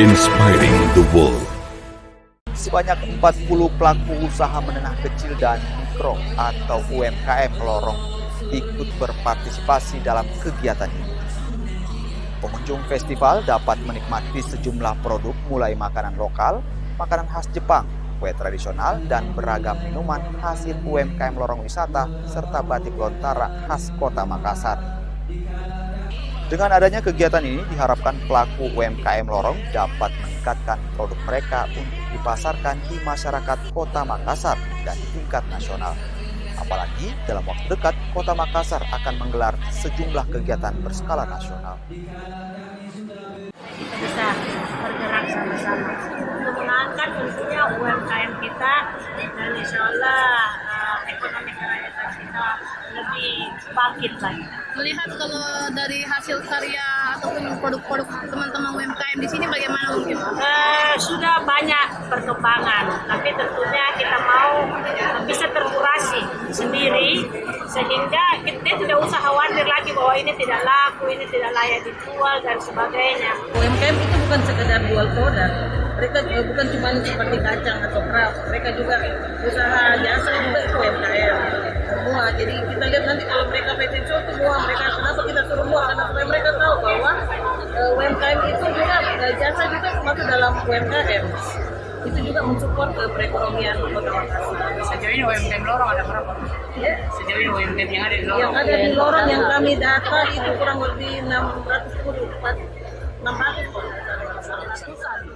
Inspiring the world. Sebanyak 40 pelaku usaha menengah kecil dan mikro atau UMKM Lorong ikut berpartisipasi dalam kegiatan ini. Pengunjung festival dapat menikmati sejumlah produk mulai makanan lokal, makanan khas Jepang, kue tradisional, dan beragam minuman hasil UMKM Lorong Wisata serta batik lontara khas Kota Makassar. Dengan adanya kegiatan ini diharapkan pelaku UMKM Lorong dapat meningkatkan produk mereka untuk dipasarkan di masyarakat Kota Makassar dan tingkat nasional. Apalagi dalam waktu dekat Kota Makassar akan menggelar sejumlah kegiatan berskala nasional. Kita bisa bergerak sama-sama untuk mengangkat tentunya UMKM kita, dan insya Allah ekonomi kerakyatan kita lebih bangkit lagi. Melihat kalau dari hasil karya ataupun produk-produk teman-teman UMKM di sini bagaimana mungkin? Sudah banyak perkembangan, tapi tentunya kita mau bisa terkurasi sendiri sehingga kita tidak usah khawatir lagi bahwa ini tidak laku, ini tidak layak dijual dan sebagainya. UMKM itu bukan sekedar jual produk, mereka juga bukan cuma seperti kacang atau craft, mereka juga usaha jasa juga itu UMKM semua. Jadi kita lihat nanti kalau mereka fashion show semua mereka, kenapa kita suruh buat, karena supaya mereka tahu bahwa UMKM itu juga jasa juga masuk dalam UMKM. Itu juga mensupport perekonomian Kota Makassar. Sejauh ini UMKM Lorong ada berapa? Ya. Sejauh ini UMKM yang ada di Lorong? Yang ada di Lorong yang kami data itu kurang lebih 610, 600.